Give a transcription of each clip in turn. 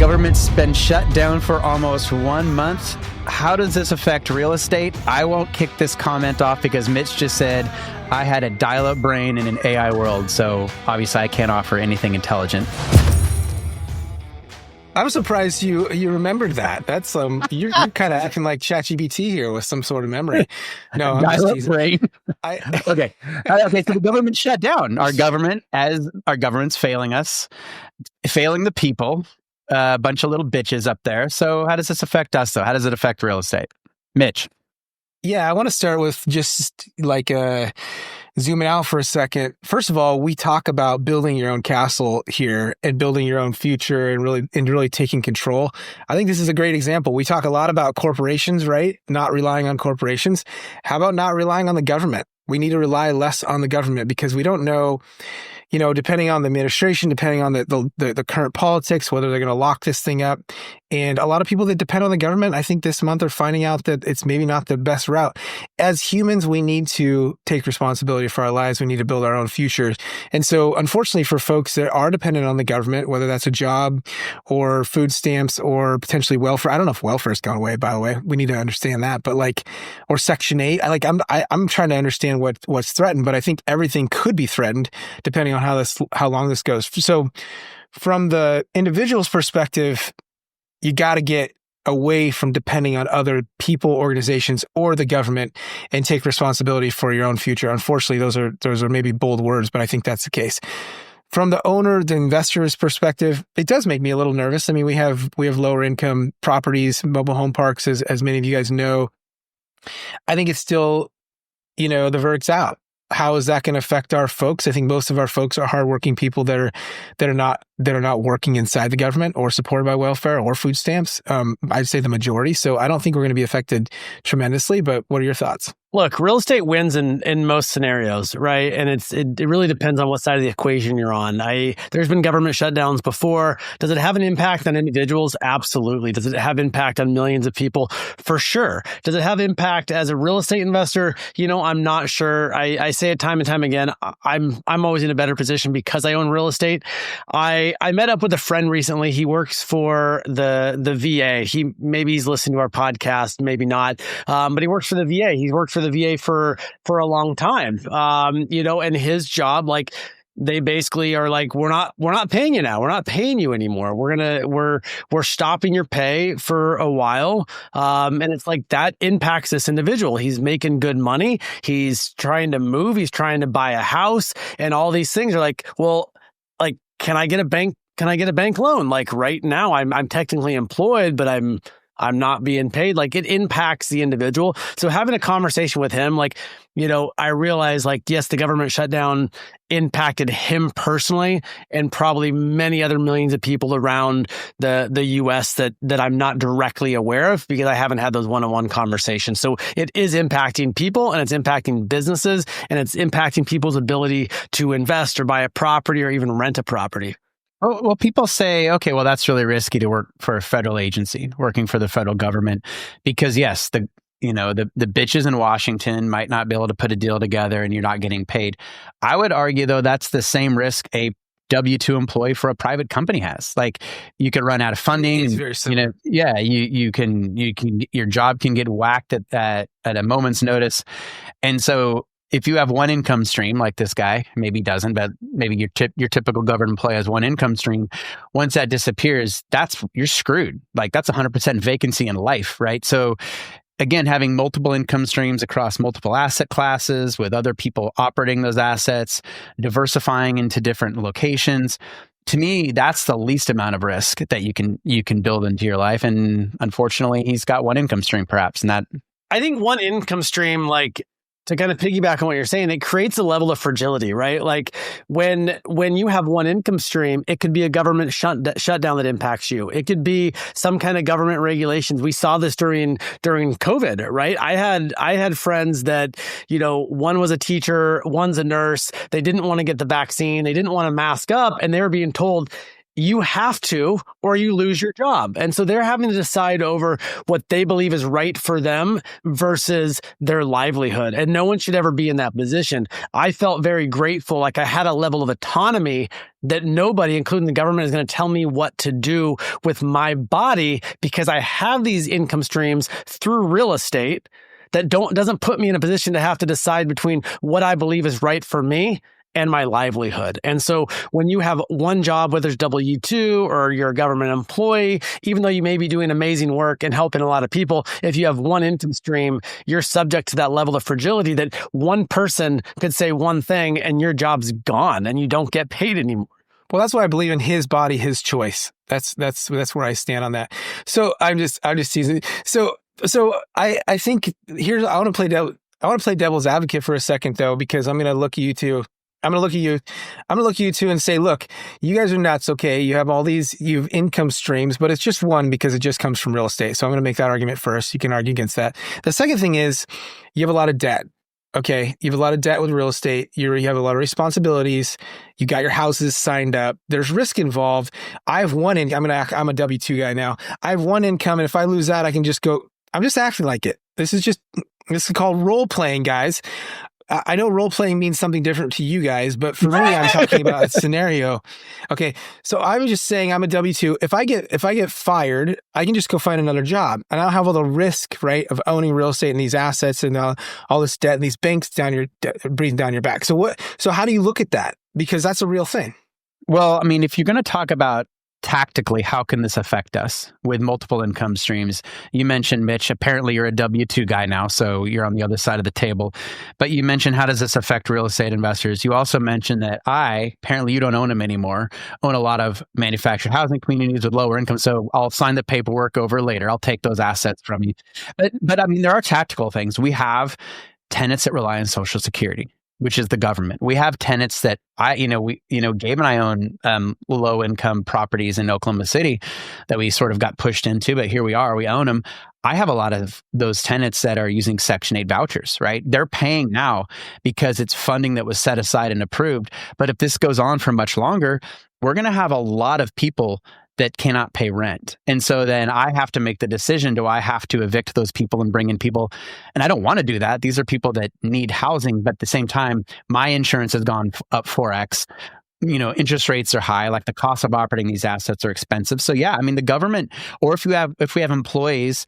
government's been shut down for almost 1 month. How does this affect real estate? I won't kick this comment off because Mitch just said I had a dial-up brain in an AI world, so obviously I can't offer anything intelligent. I'm surprised you remembered that. That's you're kind of acting like ChatGPT here with some sort of memory. No, I'm just teasing. Brain. Okay. So the government shut down. Our government's failing us, failing the people. A bunch of little bitches up there. So how does this affect us, though? How does it affect real estate? Mitch. Yeah, I want to start with just like zooming out for a second. First of all, we talk about building your own castle here and building your own future and really taking control. I think this is a great example. We talk a lot about corporations, right? Not relying on corporations. How about not relying on the government? We need to rely less on the government because we don't know, depending on the administration, depending on the current politics, whether they're going to lock this thing up. And a lot of people that depend on the government, I think this month are finding out that it's maybe not the best route. As humans, we need to take responsibility for our lives. We need to build our own futures. And so, unfortunately, for folks that are dependent on the government, whether that's a job or food stamps or potentially welfare, I don't know if welfare has gone away, by the way. We need to understand that. But or Section 8, I'm trying to understand what's threatened, but I think everything could be threatened depending on how long this goes. So from the individual's perspective, you got to get away from depending on other people, organizations, or the government and take responsibility for your own future. Unfortunately, those are maybe bold words, but I think that's the case. From the owner, the investor's perspective, it does make me a little nervous. I mean, we have lower income properties, mobile home parks, as many of you guys know. I think it's still, the verdict's out. How is that going to affect our folks? I think most of our folks are hardworking people that are not working inside the government or supported by welfare or food stamps. I'd say the majority. So I don't think we're going to be affected tremendously. But what are your thoughts? Look, real estate wins in most scenarios, right? And it really depends on what side of the equation you're on. There's been government shutdowns before. Does it have an impact on individuals? Absolutely. Does it have impact on millions of people? For sure. Does it have impact as a real estate investor? I'm not sure. I say it time and time again. I'm always in a better position because I own real estate. I met up with a friend recently. He works for the VA. He's listening to our podcast, maybe not. But he works for the VA. He's worked for the VA for a long time. And his job, they basically are like, we're not paying you now. We're not paying you anymore. We're stopping your pay for a while. And it's like that impacts this individual. He's making good money. He's trying to move. He's trying to buy a house, and all these things are like, well, can I get a bank loan? Right now I'm technically employed, but I'm not being paid. It impacts the individual. So having a conversation with him, I realized yes, the government shutdown impacted him personally and probably many other millions of people around the US that I'm not directly aware of because I haven't had those one-on-one conversations. So it is impacting people, and it's impacting businesses, and it's impacting people's ability to invest or buy a property or even rent a property. Well, people say, okay, well, that's really risky to work for a federal agency, working for the federal government, because yes, the bitches in Washington might not be able to put a deal together and you're not getting paid. I would argue, though, that's the same risk a W-2 employee for a private company has. You could run out of funding. It's very similar. You can your job can get whacked at a moment's notice. And so if you have one income stream like this guy, maybe doesn't, but maybe your typical government employee has one income stream. Once that disappears, you're screwed. That's 100% vacancy in life, right? So again, having multiple income streams across multiple asset classes with other people operating those assets, diversifying into different locations. To me, that's the least amount of risk that you can build into your life. And unfortunately, he's got one income stream perhaps. And that, I think one income stream, to kind of piggyback on what you're saying, it creates a level of fragility, right? When you have one income stream, it could be a government shutdown that impacts you. It could be some kind of government regulations. We saw this during COVID, right? I had friends that, one was a teacher, one's a nurse. They didn't want to get the vaccine. They didn't want to mask up, and they were being told, you have to, or you lose your job. And so they're having to decide over what they believe is right for them versus their livelihood. And no one should ever be in that position. I felt very grateful. Like I had a level of autonomy that nobody, including the government, is going to tell me what to do with my body because I have these income streams through real estate that doesn't put me in a position to have to decide between what I believe is right for me and my livelihood. And so when you have one job, whether it's W-2 or you're a government employee, even though you may be doing amazing work and helping a lot of people, if you have one income stream, you're subject to that level of fragility that one person could say one thing and your job's gone and you don't get paid anymore. Well, that's why I believe in his body, his choice. That's where I stand on that. So I'm just teasing. So I think here's, I want to play devil's advocate for a second though, because I'm going to look at you two. I'm going to look at you two and say, look, you guys are nuts. Okay. You have income streams, but it's just one because it just comes from real estate. So I'm going to make that argument first. You can argue against that. The second thing is you have a lot of debt. Okay. You have a lot of debt with real estate. You have a lot of responsibilities. You got your houses signed up. There's risk involved. I have one income. I'm a W-2 guy now. I have one income. And if I lose that, I can just go, I'm just acting like it. This is called role playing, guys. I know role playing means something different to you guys, but for me, I'm talking about a scenario. Okay. So I'm just saying I'm a W-2. If I get fired, I can just go find another job and I don't have all the risk, right, of owning real estate and these assets and all this debt and these banks breathing down your back. So how do you look at that? Because that's a real thing. Well, I mean, if you're going to talk about tactically, how can this affect us with multiple income streams? You mentioned, Mitch, apparently you're a W-2 guy now, so you're on the other side of the table. But you mentioned, how does this affect real estate investors? You also mentioned that apparently you don't own them anymore, own a lot of manufactured housing communities with lower income. So I'll sign the paperwork over later. I'll take those assets from you. But I mean, there are tactical things. We have tenants that rely on Social Security, which is the government. We have tenants that Gabe and I own low income properties in Oklahoma City that we sort of got pushed into, but here we are, we own them. I have a lot of those tenants that are using Section 8 vouchers, right? They're paying now because it's funding that was set aside and approved. But if this goes on for much longer, we're going to have a lot of people that cannot pay rent. And so then I have to make the decision, do I have to evict those people and bring in people? And I don't want to do that. These are people that need housing, but at the same time, my insurance has gone up 4x. Interest rates are high, like the cost of operating these assets are expensive. So yeah, I mean, the government, or if we have tenants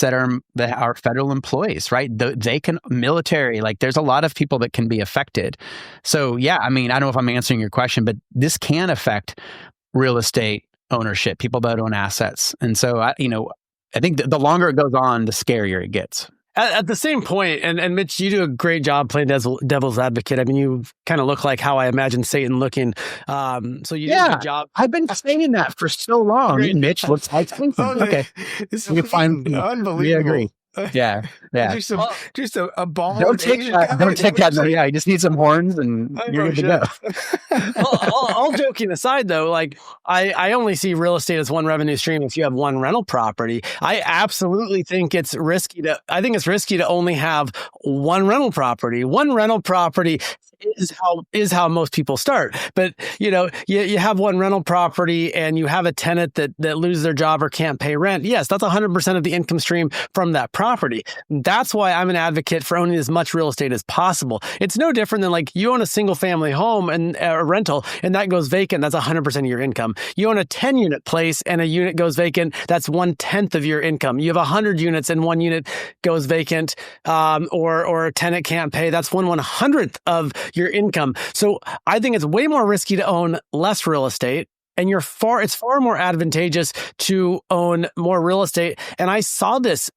that are federal employees, right? They can military, like there's a lot of people that can be affected. So yeah, I mean, I don't know if I'm answering your question, but this can affect real estate ownership, people that own assets. And so I think the longer it goes on, the scarier it gets. At the same point, and Mitch, you do a great job playing devil's advocate. I mean, you kind of look like how I imagine Satan looking. So you do a good job. I've been saying that for so long. Great. Mitch looks like Satan. Okay. We find unbelievable. We agree. Yeah. Just a ball. Don't take that. No, yeah, you just need some horns and you're good to go. all joking aside, though, like I only see real estate as one revenue stream if you have one rental property. I absolutely think it's risky to only have one rental property. One rental property is how most people start. But you have one rental property and you have a tenant that loses their job or can't pay rent. Yes, that's 100% of the income stream from that property. That's why I'm an advocate for owning as much real estate as possible. It's no different than like you own a single family home and a rental and that goes vacant. That's 100% of your income. You own a 10 unit place and a unit goes vacant. That's 1/10 of your income. You have 100 units and one unit goes vacant, or a tenant can't pay. That's 1/100th of your income. So I think it's way more risky to own less real estate. And it's far more advantageous to own more real estate. And I saw this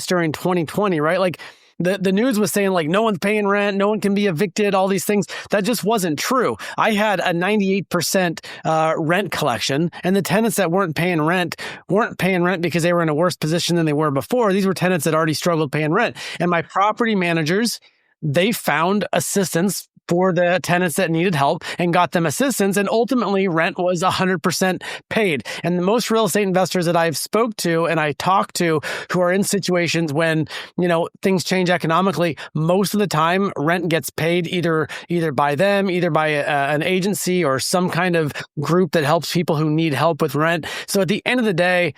during 2020, right? Like the news was saying like no one's paying rent, no one can be evicted, all these things. That just wasn't true. I had a 98% rent collection, and the tenants that weren't paying rent because they were in a worse position than they were before. These were tenants that already struggled paying rent. And my property managers, they found assistance for the tenants that needed help and got them assistance. And ultimately rent was 100% paid. And the most real estate investors that I've spoke to and I talk to who are in situations when, things change economically, most of the time rent gets paid either by them, either by an agency or some kind of group that helps people who need help with rent. So at the end of the day,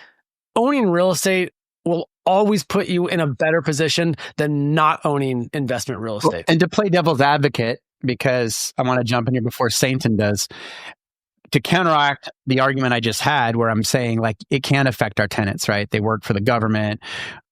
owning real estate will always put you in a better position than not owning investment real estate. And to play devil's advocate, because I want to jump in here before Sainton does, to counteract the argument I just had where I'm saying like it can affect our tenants, right? They work for the government,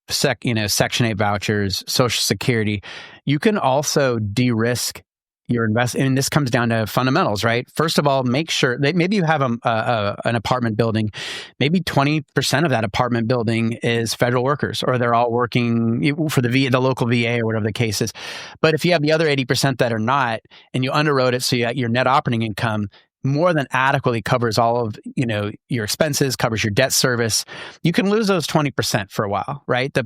Section 8 vouchers, Social Security. You can also de-risk your investment. And this comes down to fundamentals, right? First of all, make sure that maybe you have an apartment building, maybe 20% of that apartment building is federal workers, or they're all working for the local VA or whatever the case is. But if you have the other 80% that are not, and you underwrote it so your net operating income more than adequately covers all of your expenses, covers your debt service, you can lose those 20% for a while, right?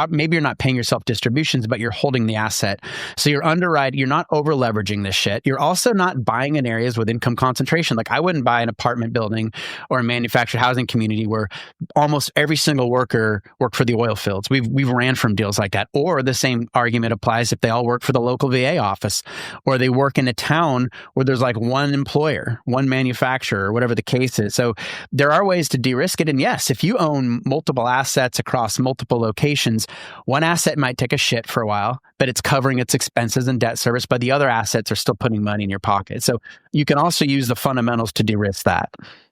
Maybe you're not paying yourself distributions, but you're holding the asset. So you're not over leveraging this shit. You're also not buying in areas with income concentration. Like I wouldn't buy an apartment building or a manufactured housing community where almost every single worker worked for the oil fields. We've ran from deals like that. Or the same argument applies if they all work for the local VA office, or they work in a town where there's like one employer, one manufacturer, or whatever the case is. So there are ways to de-risk it. And yes, if you own multiple assets across multiple locations, one asset might take a shit for a while, but it's covering its expenses and debt service, but the other assets are still putting money in your pocket. So you can also use the fundamentals to de-risk that.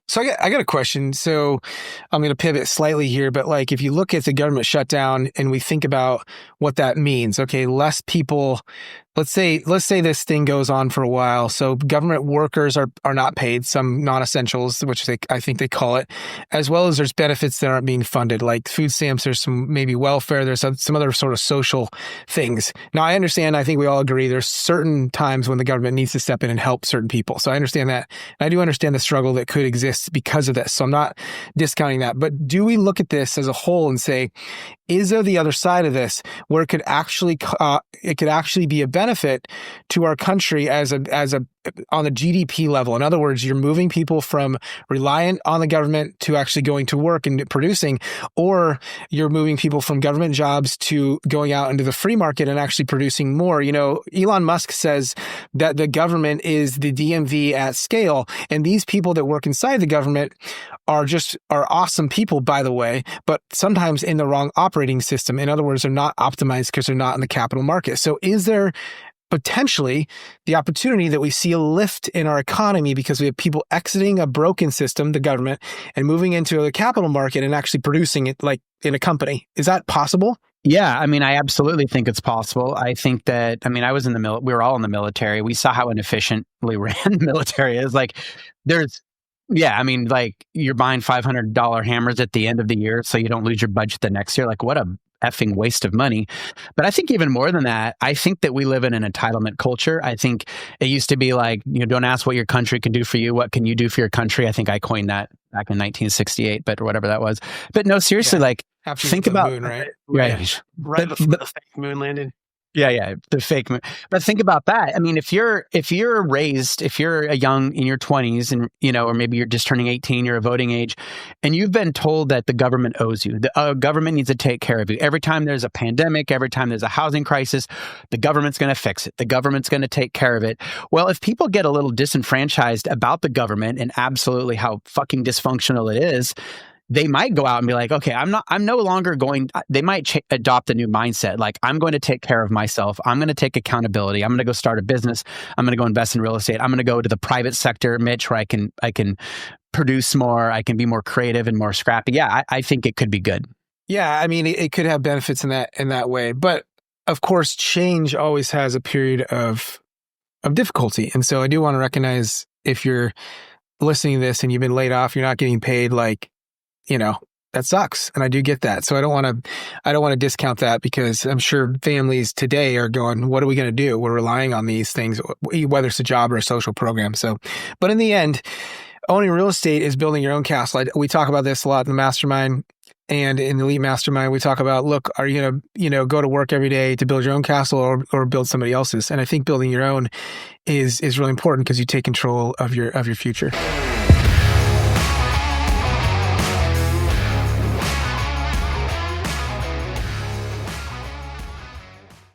So I got a question. So I'm going to pivot slightly here, but like if you look at the government shutdown and we think about what that means, okay, less people. Let's say this thing goes on for a while. So government workers are not paid, some non-essentials, which I think they call it, as well as there's benefits that aren't being funded, like food stamps. There's some maybe welfare. There's some other sort of social things. Now I understand. I think we all agree. There's certain times when the government needs to step in and help certain people. So I understand that. I do understand the struggle that could exist because of this. So I'm not discounting that. But do we look at this as a whole and say, is there the other side of this where it could actually be a benefit to our country as a on the GDP level? In other words, you're moving people from reliant on the government to actually going to work and producing, or you're moving people from government jobs to going out into the free market and actually producing more. Elon Musk says that the government is the DMV at scale, and these people that work inside the government are awesome people, by the way, but sometimes in the wrong operating system. In other words, they're not optimized because they're not in the capital market. So is there potentially the opportunity that we see a lift in our economy because we have people exiting a broken system, the government, and moving into the capital market and actually producing it like in a company? Is that possible? Yeah, I absolutely think it's possible. I think that, I was in the we were all in the military. We saw how inefficiently ran the military is. Like, you're buying $500 hammers at the end of the year so you don't lose your budget the next year. Like, what a effing waste of money. But I think even more than that, I think that we live in an entitlement culture. I think it used to be like, don't ask what your country can do for you. What can you do for your country? I think I coined that back in 1968, but whatever that was. But no, seriously, After think about the moon, right? Right before the fake moon landed. Yeah, the fake moon. But think about that. If you're young in your 20s and, or maybe you're just turning 18, you're a voting age, and you've been told that the government owes you. The government needs to take care of you. Every time there's a pandemic, every time there's a housing crisis, the government's going to fix it. The government's going to take care of it. Well, if people get a little disenfranchised about the government and absolutely how fucking dysfunctional it is, they might go out and be like, okay, I'm no longer going, they might adopt a new mindset. Like, I'm going to take care of myself. I'm going to take accountability. I'm going to go start a business. I'm going to go invest in real estate. I'm going to go to the private sector, Mitch, where I can produce more. I can be more creative and more scrappy. Yeah, I think it could be good. Yeah. It could have benefits in that way. But of course, change always has a period of difficulty. And so I do want to recognize if you're listening to this and you've been laid off, you're not getting paid, that sucks. And I do get that. So I don't want to discount that, because I'm sure families today are going, what are we going to do? We're relying on these things, whether it's a job or a social program. So, but in the end, owning real estate is building your own castle. We talk about this a lot in the mastermind. And in the Elite Mastermind, we talk about, look, are you going to, go to work every day to build your own castle or build somebody else's? And I think building your own is really important because you take control of your future.